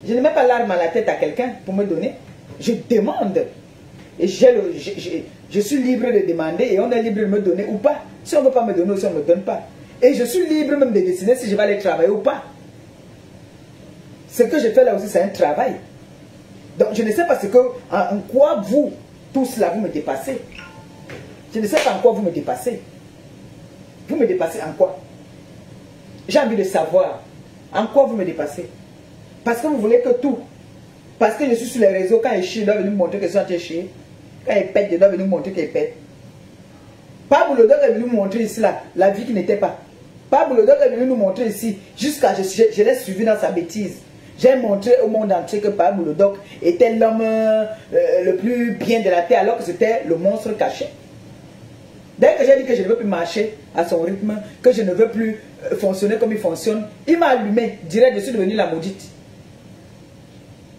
Je ne mets pas l'arme à la tête à quelqu'un pour me donner. Je demande. Et je suis libre de demander et on est libre de me donner ou pas. Si on ne veut pas me donner ou si on ne me donne pas. Et je suis libre même de décider si je vais aller travailler ou pas. Ce que je fais là aussi, c'est un travail. Donc je ne sais pas en quoi vous, tous là, vous me dépassez. Je ne sais pas en quoi vous me dépassez. Vous me dépassez en quoi? J'ai envie de savoir en quoi vous me dépassez. Parce que vous voulez que tout. Parce que je suis sur les réseaux, quand il chie, il doit venir me montrer que je suis en train de chier. Quand il pète, il doit venir me montrer qu'il pète. Pablo Doc est venu nous montrer ici là, la vie qui n'était pas. Pablo Doc est venu nous montrer ici, jusqu'à je l'ai suivi dans sa bêtise. J'ai montré au monde entier que Pablo Doc était l'homme le plus bien de la terre, alors que c'était le monstre caché. Dès que j'ai dit que je ne veux plus marcher à son rythme, que je ne veux plus fonctionner comme il fonctionne, il m'a allumé. Direct, je suis devenue la maudite.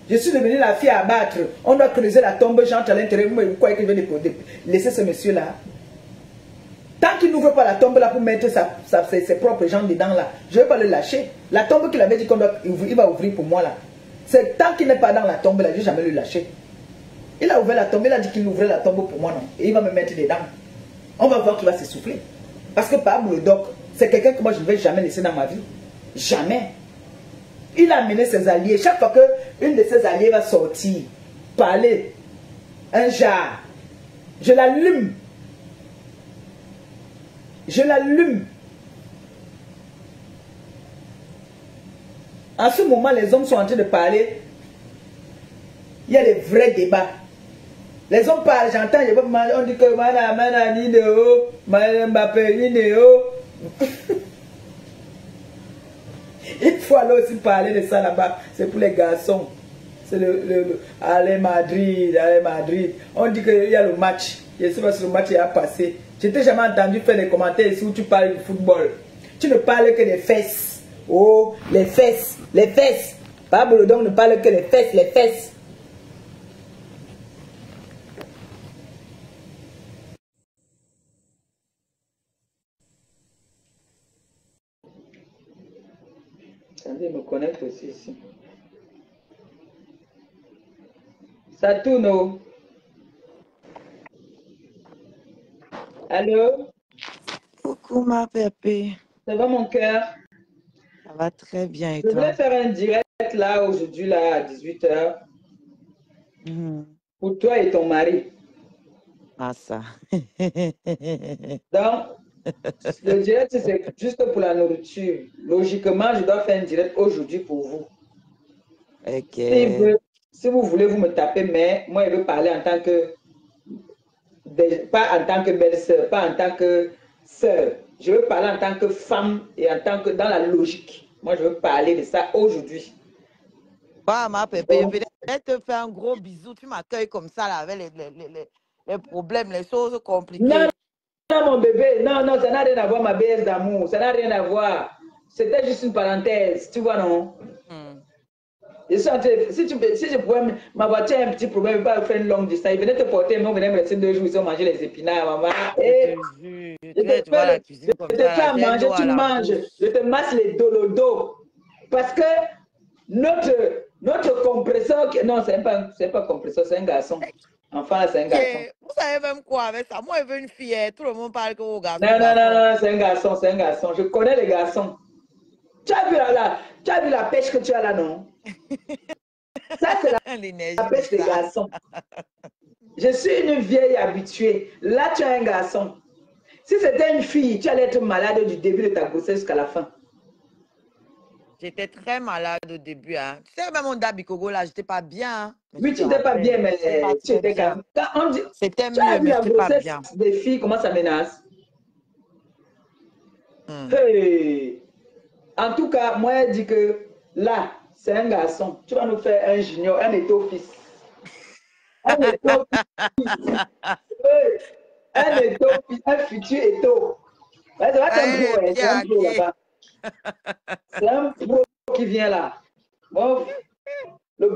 Je suis devenue la fille à abattre. On doit creuser la tombe, j'entre à l'intérieur. Vous croyez que je vais laisser ce monsieur-là? Tant qu'il n'ouvre pas la tombe là pour mettre ses propres gens dedans là, je ne vais pas le lâcher. La tombe qu'il avait dit qu'il va ouvrir pour moi là, c'est tant qu'il n'est pas dans la tombe là, je ne vais jamais le lâcher. Il a ouvert la tombe, il a dit qu'il ouvrait la tombe pour moi non. Et il va me mettre dedans. On va voir qu'il va s'essouffler. Parce que Pablo Doc, c'est quelqu'un que moi je ne vais jamais laisser dans ma vie. Jamais. Il a amené ses alliés. Chaque fois qu'une de ses alliés va sortir, parler, un jar, je l'allume. Je l'allume. En ce moment, les hommes sont en train de parler. Il y a des vrais débats. Les hommes parlent, j'entends, on dit que Mana Nideo, Mbappé Nideo. Il faut aller aussi parler de ça là-bas. C'est pour les garçons. C'est allez Madrid, allez Madrid. On dit qu'il y a le match. Je ne sais pas si le match est passé. Je t'ai jamais entendu faire des commentaires ici où tu parles du football. Tu ne parles que des fesses. Oh, les fesses, les fesses. Pablo donc ne parle que des fesses, les fesses. Attendez, me connecte aussi ici. Ça tourne. Oh. Allô? Coucou ma pépé. Ça va mon cœur? Ça va très bien et Je voulais toi? faire un direct là aujourd'hui là à 18 h pour toi et ton mari. Ah ça. Donc, le direct c'est juste pour la nourriture. Logiquement, je dois faire un direct aujourd'hui pour vous. Ok. Si vous voulez, vous me tapez, mais moi je veux parler en tant que, pas en tant que belle-sœur, pas en tant que sœur. Je veux parler en tant que femme et en tant que dans la logique. Moi, je veux parler de ça aujourd'hui. Bah, ma pépé, je vais te faire un gros bisou. Tu m'accueilles comme ça là, avec les problèmes, les choses compliquées. Non, non, mon bébé, non, non, ça n'a rien à voir, ma baisse d'amour. Ça n'a rien à voir. C'était juste une parenthèse, tu vois, non? Si je pouvais, ma voiture a un petit problème, je ne vais pas faire une longue distance. Il venait te porter, mais on venait me laisser 2 jours, ils ont mangé les épinards, maman. Et je te fais à manger, tu manges. Je te masse le dos. Parce que notre compresseur, non, c'est pas un compresseur, c'est un garçon. Enfin, c'est un garçon. Vous savez même quoi avec ça? Moi, je veux une fille, tout le monde parle que vos garçons. Non, non, non, non, c'est un garçon, c'est un garçon. Je connais les garçons. Tu as vu la pêche que tu as là, non? Ça, c'est la pêche des garçons. Je suis une vieille habituée. Là, tu as un garçon. Si c'était une fille, tu allais être malade du début de ta grossesse jusqu'à la fin. J'étais très malade au début. Hein. Tu sais, même mon Dabikogo, là, j'étais pas bien. Hein. Oui, tu n'étais pas bien, mais tu étais quand même. C'était mieux, mais j'étais pas bien. Des filles, comment ça menace? Hey. En tout cas, moi, je dis que là, c'est un garçon. Tu vas nous faire un junior, un étofils. Un étofils. Un étofils, un futur éto. Ouais, ça va être un pro, c'est un pro là-bas. C'est un pro qui vient là. Bon, le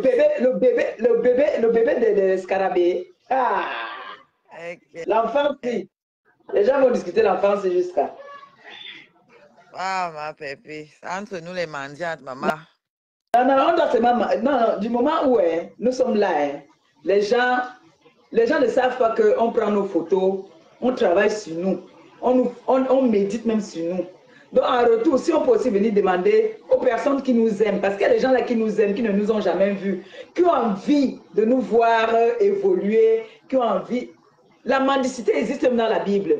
bébé de scarabée. Ah! Okay. L'enfant, si. Les gens vont discuter l'enfance jusqu'à. Ah, ma pépé. Entre nous les mendiantes, maman. Non, non, on doit seulement... Non, non, du moment où nous sommes là, les gens ne savent pas qu'on prend nos photos, on travaille sur nous, on médite même sur nous. Donc, en retour, si on peut aussi venir demander aux personnes qui nous aiment, parce qu'il y a des gens là qui nous aiment, qui ne nous ont jamais vus, qui ont envie de nous voir évoluer, qui ont envie... La mendicité existe même dans la Bible.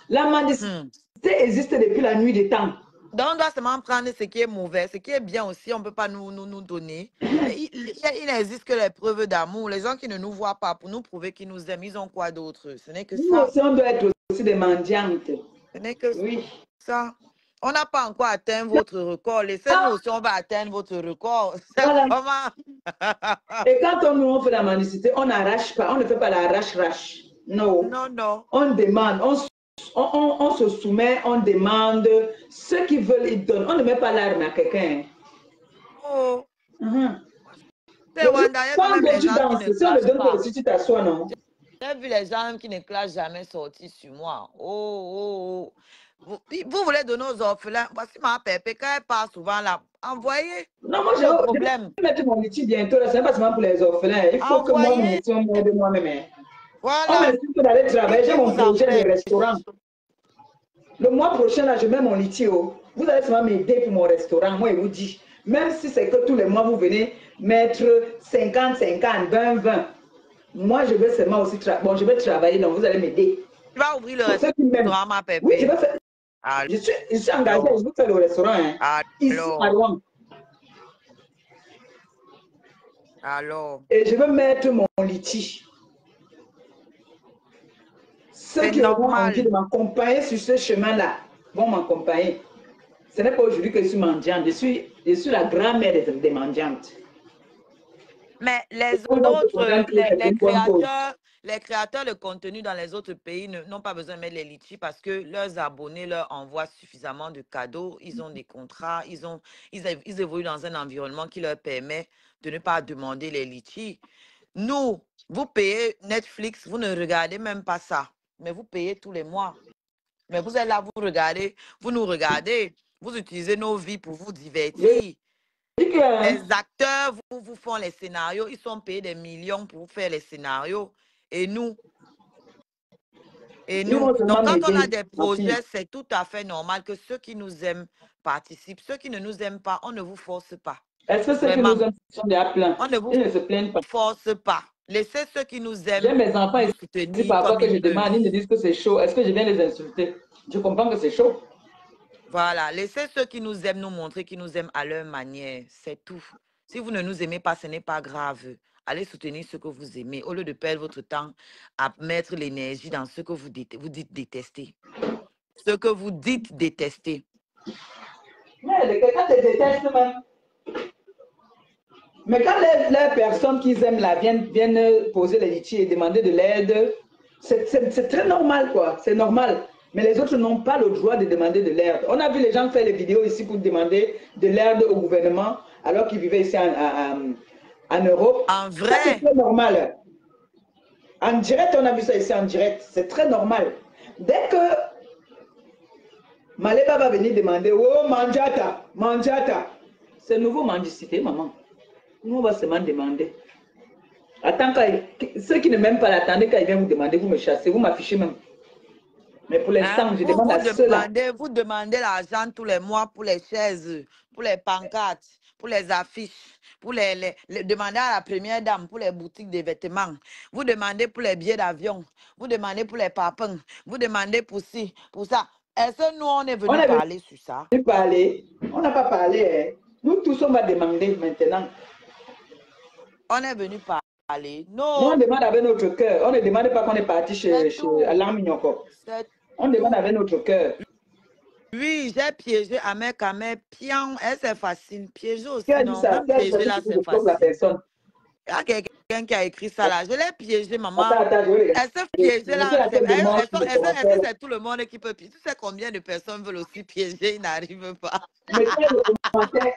La mendicité existe depuis la nuit des temps. Donc, on doit seulement prendre ce qui est mauvais, ce qui est bien aussi, on ne peut pas nous donner. Il n'existe que les preuves d'amour. Les gens qui ne nous voient pas pour nous prouver qu'ils nous aiment, ils ont quoi d'autre? Ce n'est que nous ça. aussi, on doit être aussi des mendiantes. Ce n'est que ça. On n'a pas encore atteint votre record. Laissez-nous aussi, on va atteindre votre record. Voilà. Comment? Et quand on fait la mendicité, on n'arrache pas, on ne fait pas la rache-rache. Non. Non, non. On demande, on se soumet, on demande. Ceux qui veulent, ils donnent. On ne met pas l'arme à quelqu'un. Oh. C'est Wanda, quand tu danses, si on le donne pas aussi, tu t'assois, non? J'ai vu les gens qui ne clashent jamais sortir sur moi. Oh. Vous voulez donner aux orphelins? Voici ma pépé, quand elle part souvent là, envoyez. Non, moi, je vais mettre mon outil bientôt. Ce n'est pas seulement pour les orphelins. Il faut que moi, on m'aide moi-même. Voilà. On m'insiste d'aller travailler. J'ai mon projet de restaurant. Le mois prochain, là, je mets mon litio. Vous allez seulement m'aider pour mon restaurant. Moi, je vous dis, même si c'est que tous les mois, vous venez mettre 50, 50, 20, 20. Moi, je vais seulement aussi travailler. Bon, je vais travailler, donc vous allez m'aider. Tu vas ouvrir le restaurant, ma pépé? Oui, je vais faire. Je suis engagée, je vais faire le restaurant. Hein. Ici, à Rouen. Alors. Et je vais mettre mon litige. Ceux qui auront envie de m'accompagner sur ce chemin-là vont m'accompagner. Ce n'est pas aujourd'hui que je suis mendiante. Je suis la grand-mère des mendiantes. Mais les autres, les créateurs de contenu dans les autres pays n'ont pas besoin de mettre les litchis parce que leurs abonnés leur envoient suffisamment de cadeaux. Ils ont des contrats. Ils évoluent dans un environnement qui leur permet de ne pas demander les litchis. Nous, vous payez Netflix, vous ne regardez même pas ça. Mais vous payez tous les mois. Mais vous êtes là, vous regardez, vous nous regardez. Vous utilisez nos vies pour vous divertir. Les acteurs vous font les scénarios, ils sont payés des millions pour faire les scénarios. Et nous, donc quand on a des projets, c'est tout à fait normal que ceux qui nous aiment participent. Ceux qui ne nous aiment pas, on ne vous force pas. Est-ce que ceux qui nous aiment sont déjà pleins? On ne vous force pas. Laissez ceux qui nous aiment. J'ai mes enfants ici, parfois que je demande, ils me disent que c'est chaud. Est-ce que je viens les insulter? Je comprends que c'est chaud. Voilà, laissez ceux qui nous aiment nous montrer qu'ils nous aiment à leur manière. C'est tout. Si vous ne nous aimez pas, ce n'est pas grave. Allez soutenir ce que vous aimez au lieu de perdre votre temps à mettre l'énergie dans ce que vous dites détester. Ce que vous dites détester. Mais quelqu'un te déteste même. Mais quand les personnes qui aiment là viennent poser les litiges et demander de l'aide, c'est très normal, quoi. C'est normal. Mais les autres n'ont pas le droit de demander de l'aide. On a vu les gens faire les vidéos ici pour demander de l'aide au gouvernement alors qu'ils vivaient ici en Europe. En vrai? C'est très normal. En direct, on a vu ça ici en direct. C'est très normal. Dès que Maleba va venir demander, oh, manjata, manjata. C'est nouveau mendicité, maman. Nous, on va seulement demander. Attends, ceux qui ne m'aiment pas, attendez quand ils viennent vous demander, vous me chassez, vous m'affichez même. Mais pour l'instant, je demande à ceux-là. Vous demandez l'argent tous les mois pour les chaises, pour les pancartes, pour les affiches, pour demander à la première dame pour les boutiques de vêtements. Vous demandez pour les billets d'avion. Vous demandez pour les papins. Vous demandez pour ci, pour ça. Est-ce que nous, on est venu parler sur ça? On n'a pas parlé. Hein. Nous tous, on va demander maintenant. On est venu parler. Non. Nous, on demande avec notre cœur. On ne demande pas qu'on est parti chez Alain Mignoko. On demande avec notre cœur. Oui, j'ai piégé à mes pion. C'est facile. Piéger aussi. Qui a dit ça? Piéger là, c'est facile. Il y a quelqu'un qui a écrit ça là. Je l'ai piégé, maman. Est-ce que piéger là, c'est tout le monde qui peut piéger? Tu sais combien de personnes veulent aussi piéger, ils n'arrivent pas.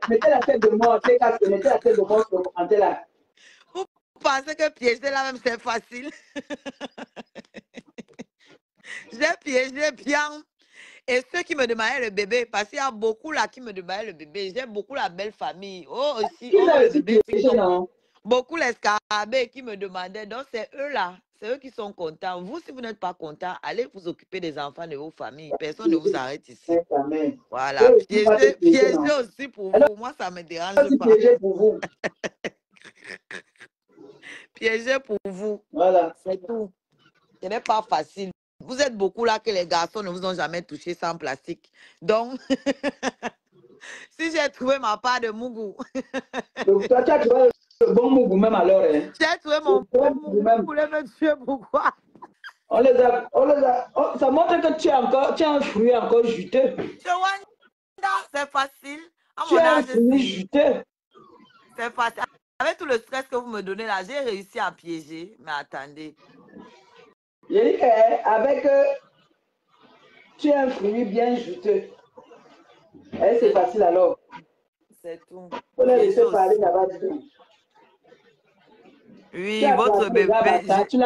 Mettez la tête de moi, mettez la tête de moi sur le commentaire là. Vous pensez que piéger là même c'est facile? J'ai piégé bien. Et ceux qui me demandaient le bébé, parce qu'il y a beaucoup là qui me demandaient le bébé. J'aime beaucoup la belle famille. Oh, aussi, Ils on ont veut le aussi bébé. piégé, non? Beaucoup les scarabées qui me demandaient. Donc, c'est eux là. C'est eux qui sont contents. Vous, si vous n'êtes pas content, allez vous occuper des enfants de vos familles. Personne ne vous arrête ici. Amen. Voilà. Ils vont te piéger, Piégez non? aussi pour Alors, vous. Moi, ça ne me ils dérange vont aussi pas. piéger pour vous. Piégez pour vous. Voilà. C'est tout. Ce n'est pas facile. Vous êtes beaucoup là que les garçons ne vous ont jamais touché sans plastique. Donc, si j'ai trouvé ma part de Mougou, Donc, toi, tu as trouvé le bon mougou même alors. Hein? j'ai trouvé Le mon bon bon mougou Mougou, vous même. voulez me tuer pourquoi? Ça montre que tu as un fruit encore juteux. C'est facile. À Tu mon as un âge, fruit juteux. c'est facile. Avec tout le stress que vous me donnez là, j'ai réussi à piéger. Mais attendez. J'ai dit qu'avec, tu as un fruit bien juteux. Et c'est facile alors. C'est tout. On a Piéger laissé parler aussi. là-bas du tout. Tu Oui, as votre attrapé le gars bébé. Bassa, tu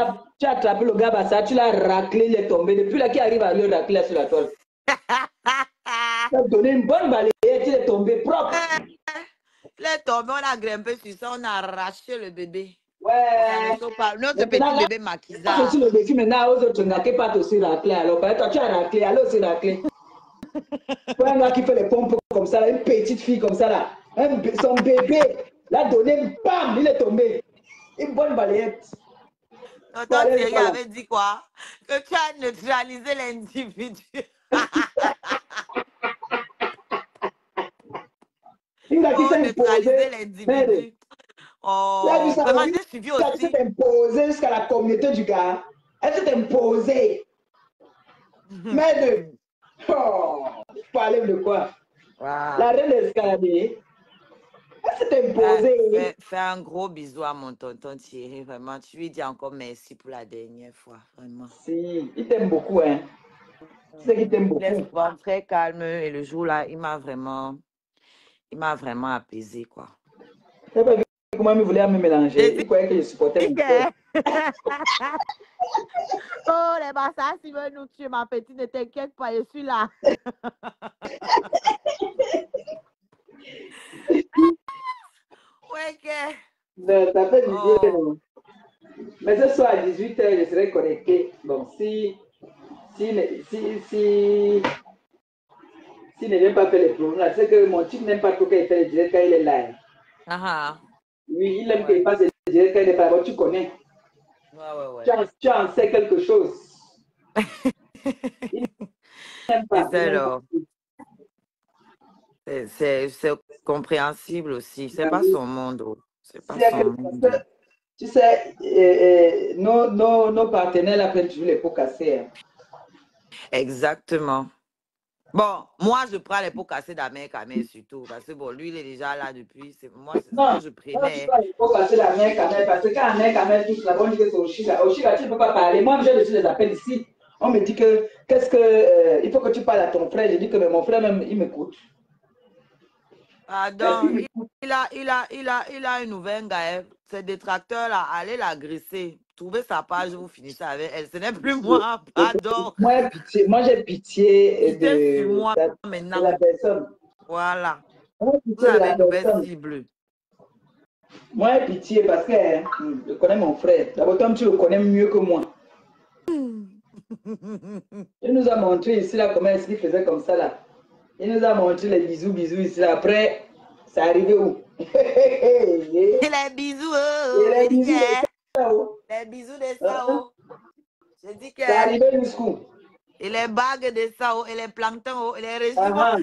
as attrapé le gars Bassa, tu l'as raclé, il est tombé. Depuis là, qui arrive à le racler sur la toile? Tu as donné une bonne balayette, il est tombé propre. Il est tombé, on a grimpé sur ça, on a arraché le bébé. Ça ne Ouais. saute pas. Notre Maintenant, petit là, bébé passe aussi maquisard. le défi maintenant aux autres, n'a pas aussi raclé. Alors, toi, tu as raclé, allez aussi racler. Pour un gars qui fait les pompes comme ça, là, une petite fille comme ça, là, son bébé, l'a donné, bam, il est tombé. Une bonne balayette. Tonton Thierry avait dit quoi? Que tu as neutralisé l'individu. Il a dit Oh, s'est neutraliser imposé. l'individu. Oh, Ça, vraiment, j'ai suivi elle s'est aussi. imposée jusqu'à la communauté du gars. Elle s'est imposée. Merde. Oh, parler de quoi? Wow. La reine des escaladiers. Elle s'est imposée. Fais un gros bisou à mon tonton Thierry. Vraiment, tu lui dis encore merci pour la dernière fois. Vraiment. Si, il t'aime beaucoup, hein. C'est qu'il t'aime beaucoup. Il est souvent très calme et le jour-là, il m'a vraiment apaisé, quoi. Tu n'as pas vu comment il voulait me mélanger? Il croyait que je supportais mon frère. Oh, les Bassas, ils veulent nous tuer, ma petite, ne t'inquiète pas, je suis là. Ouais, Non, ça fait du bien, non. Mais ce soir à 18h, je serai connecté. Bon, si ne vient pas faire les programmes, c'est que mon type n'aime pas trop qu'il fait les directs quand il est là. Oui, il aime qu'il fasse les directs quand il n'est pas là. Tu connais. Ouais. Tu en sais quelque chose. Il n'aime pas. C'est compréhensible aussi. C'est pas son monde. C'est pas son monde. Tu sais, nos partenaires là prennent toujours les pots cassés. Hein. Exactement. Bon, moi, je prends les pots cassés d'Amérique à main surtout. Parce que bon, lui, il est déjà là depuis. Moi, je prenais. Non, il faut passer la main quand même. Parce que quand Amérique quand même touche là, on dit que c'est Oshiga. Oshiga, tu ne peux pas parler. Moi, j'ai reçu les appels ici. On me dit que, il faut que tu parles à ton frère. Je dis que mais mon frère même, il m'écoute. Pardon, il a une nouvelle gars. Ces détracteurs là, allez la grisser. Trouvez sa page, vous finissez avec elle. Ce n'est plus moi, pardon. Moi j'ai pitié de moi maintenant. De la personne. Voilà. Vous avez une nouvelle cible. Moi j'ai pitié parce que je connais mon frère. D'abord, toi, tu le connais mieux que moi. Il nous a montré ici là comment est-ce qu'il faisait comme ça là. Il nous a montré les bisous ici là. Après, c'est arrivé où? Les bisous, les bisous de Sao. Les bisous de Sao. Je dis que. C'est arrivé jusqu'où? Et les bagues de Sao, et les planctons, et les régiments.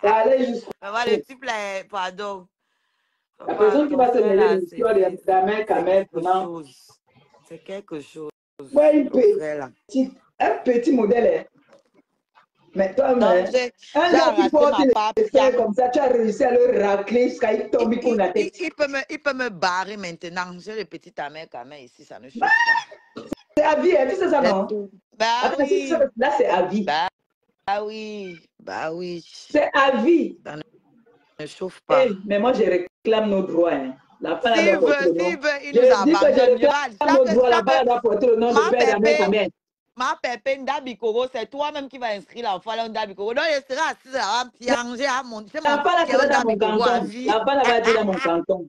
Ça allait jusqu'où? Le type là, pardon. La personne qui va se mêler l'histoire d'Amérique quand même, c'est quelque chose. Ouais, un petit modèle. Mais toi, un gars qui porte les faits comme ça, tu as réussi à le racler jusqu'à il tombe pour la tête. Il peut me barrer maintenant. J'ai le petit Amérique quand même ici, ça ne chauffe pas. C'est à vie, tu sais ça, non? Bah oui. Là, c'est à vie. Bah oui. C'est à vie. Ça ne chauffe pas. Mais moi, je réclame nos droits. Hein. La femme doit porter le nom. Il nous abandonne. Nos droits, la femme doit porter le nom de père d'Amérique. Ma pépé Ndabikoro, c'est toi-même qui va inscrire l'enfant à Ndabikoro. Donc, je serai assise à Pianger à mon L'enfant là sera dans mon Ndabikoro à canton. vie. L'enfant là va dire dans mon canton.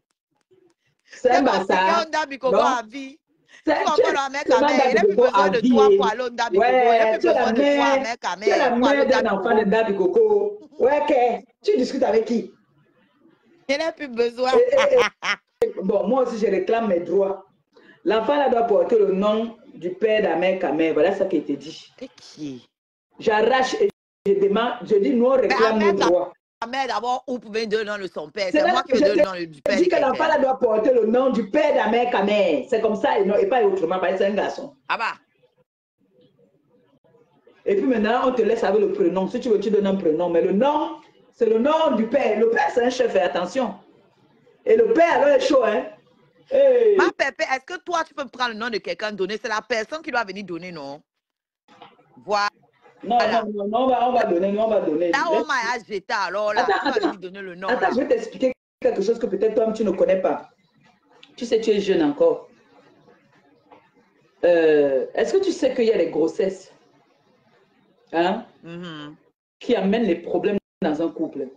C'est un C'est mon bâtard. Ndabikoro Non. à vie. Tu Tu vas encore à mec es à mère. Il n'a plus Ndabikoko besoin à de toi vie. pour aller au Ndabikoro. Il n'a Ouais, plus besoin de toi à mec à tu es la mère pour aller au mère d'un enfant de Ndabikoro. Ndabikoko. Ouais, ok. Tu discutes avec qui? Il n'a plus besoin. Bon, moi aussi, je réclame mes droits. L'enfant là doit porter le nom du père d'Amer Kamer. Voilà ce qui a été dit. Et qui? J'arrache et je demande, je dis nous on réclame nos droits. Ta mère d'abord, où pouvait donner le nom de son père? C'est C'est moi qui vais donner le nom du père. Je dis que l'enfant là doit porter le nom du père d'Amer Kamer. C'est comme ça et pas autrement, parce que c'est un garçon. Ah bah. Et puis maintenant, on te laisse avec le prénom. Si tu veux, tu donnes un prénom. Mais le nom, c'est le nom du père. Le père, c'est un chef, attention. Et le père, alors, est chaud, hein. Hey. Ma pépé, est-ce que toi, tu peux prendre le nom de quelqu'un donner? C'est la personne qui doit venir donner, non? Voilà. Non, on va donner. Là, on m'a jeté, alors là, on va venir donner le nom. Attends, je vais t'expliquer quelque chose que peut-être toi, tu ne connais pas. Tu sais, tu es jeune encore. Est-ce que tu sais qu'il y a des grossesses qui amènent les problèmes dans un couple?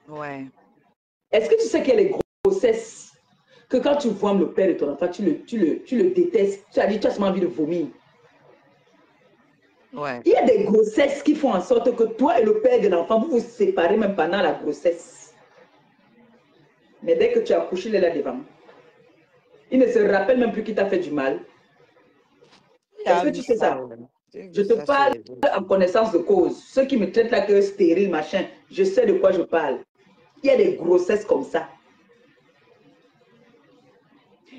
Ouais. Est-ce que tu sais qu'il y a des grossesses que quand tu vois le père de ton enfant, tu le détestes, tu as dit, tu as seulement envie de vomir? Ouais. Il y a des grossesses qui font en sorte que toi et le père de l'enfant, vous vous séparez même pendant la grossesse. Mais dès que tu as accouché, il est là devant. Il ne se rappelle même plus qui t'a fait du mal. Est-ce que tu sais ça? Je te parle en connaissance de cause. Ceux qui me traitent là que stérile, machin, je sais de quoi je parle. Il y a des grossesses comme ça.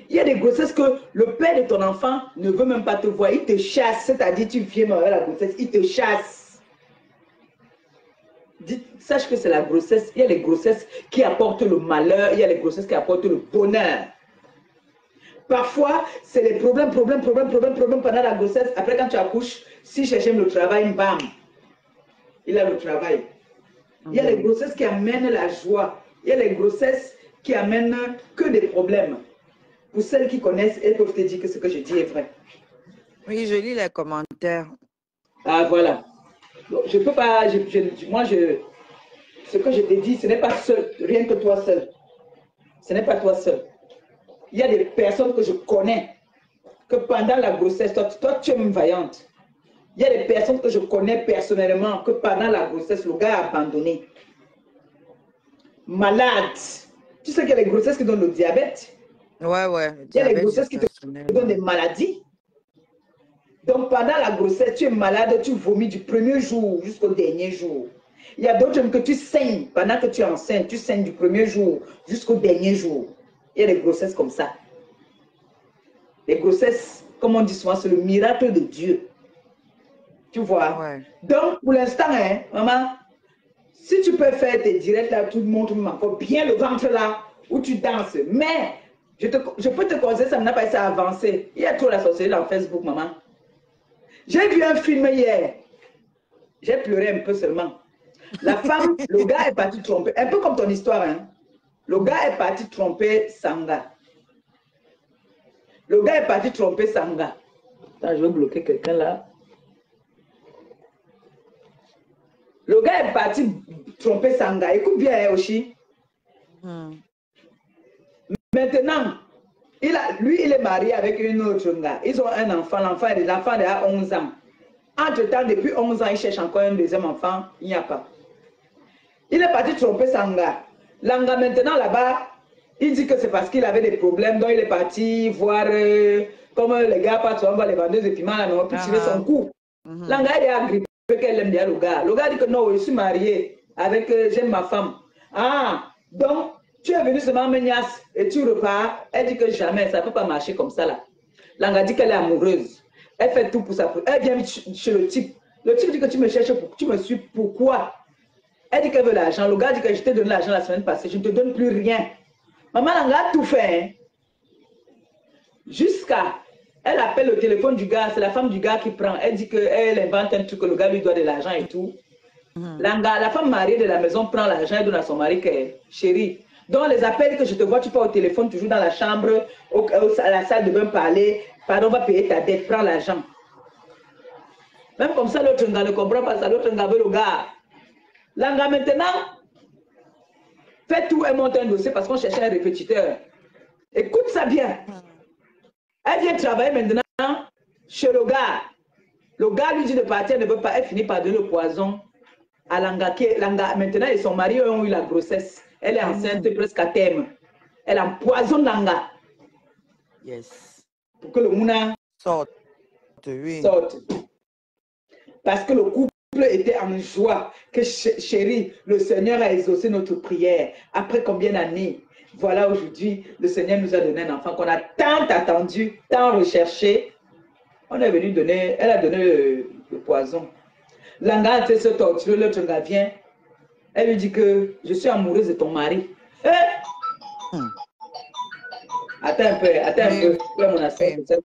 Il y a des grossesses que le père de ton enfant ne veut même pas te voir. Il te chasse, c'est-à-dire tu viens avec la grossesse, il te chasse. Sache que c'est la grossesse. Il y a les grossesses qui apportent le malheur, il y a les grossesses qui apportent le bonheur. Parfois, c'est les problèmes pendant la grossesse. Après, quand tu accouches, si j'aime le travail, bam, il a le travail. Il y a les grossesses qui amènent la joie. Il y a les grossesses qui amènent que des problèmes. Pour celles qui connaissent, elles peuvent te dire que ce que je dis est vrai. Oui, je lis les commentaires. Ah, voilà. Donc, je ne peux pas... ce que je te dis, ce n'est pas seul, rien que toi seul. Ce n'est pas toi seul. Il y a des personnes que je connais, que pendant la grossesse, toi tu es même vaillante. Il y a des personnes que je connais personnellement, que pendant la grossesse, le gars a abandonné. Malade. Tu sais qu'il y a les grossesses qui donnent le diabète. Ouais, ouais. Il y a les grossesses qui te donnent des maladies. Donc pendant la grossesse, tu es malade, tu vomis du premier jour jusqu'au dernier jour. Il y a d'autres que tu saignes pendant que tu es enceinte, tu saignes du premier jour jusqu'au dernier jour. Il y a des grossesses comme ça. Les grossesses, comme on dit souvent, c'est le miracle de Dieu. Tu vois? Ouais. Donc, pour l'instant, hein, maman, si tu peux faire tes directs là, tout le monde encore bien le ventre là, où tu danses. Mais, je peux te conseiller, ça n'a pas été avancé. Il y a trop la sorcellerie dans Facebook, maman. J'ai vu un film hier. J'ai pleuré un peu seulement. La femme, le gars est parti tromper. Un peu comme ton histoire, hein. Le gars est parti tromper Sanga. Le gars est parti tromper Sanga. Attends, je vais bloquer quelqu'un là. Le gars est parti tromper Sanga. Écoute bien, Oshi. Maintenant, lui, il est marié avec une autre gars. Ils ont un enfant. L'enfant a 11 ans. Entre-temps, depuis 11 ans, il cherche encore un deuxième enfant. Il n'y a pas. Il est parti tromper Sanga. Langa, maintenant, là-bas, il dit que c'est parce qu'il avait des problèmes. Donc, il est parti voir comme les gars partent souvent voir les vendeuses de piment. Là, puis tirer son coup. Langa, il est agrippé qu'elle aime bien le gars. Le gars dit que non, je suis marié avec, j'aime ma femme. Ah, donc, tu es venu seulement menace et tu repars. Elle dit que jamais, ça ne peut pas marcher comme ça là. Langa dit qu'elle est amoureuse. Elle fait tout pour ça. Elle vient chez le type. Le type dit que tu me cherches, tu me suis, pourquoi? Elle dit qu'elle veut l'argent. Le gars dit que je t'ai donné l'argent la semaine passée. Je ne te donne plus rien. Maman Langa a tout fait. Hein? Jusqu'à... Elle appelle le téléphone du gars. C'est la femme du gars qui prend. Elle dit qu'elle invente un truc que le gars lui doit de l'argent et tout. Langa, la femme mariée de la maison prend l'argent et donne à son mari que chérie. Donc les appels que je te vois, tu pars au téléphone, toujours dans la chambre, à la salle de bain parler. Pardon, on va payer ta dette, prends l'argent. Même comme ça, l'autre gars ne comprend pas ça, l'autre gars veut le gars. L'anga maintenant, fais tout et monte un dossier parce qu'on cherchait un répétiteur. Écoute ça bien. Elle vient travailler maintenant chez le gars. Le gars lui dit de partir, elle ne veut pas. Elle finit par donner le poison à Langa. Langa maintenant et son mari ont eu la grossesse. Elle est enceinte presque à terme. Elle empoisonne Langa. Yes. Pour que le mouna Sorte. Oui. sorte. Parce que le couple était en joie. Que chérie, le Seigneur a exaucé notre prière. Après combien d'années? Voilà, aujourd'hui, le Seigneur nous a donné un enfant qu'on a tant attendu, tant recherché. On est venu donner, elle a donné le poison. Langa a fait se torturer, l'autre gars vient. Elle lui dit que je suis amoureuse de ton mari. Attends un peu, mon aspect.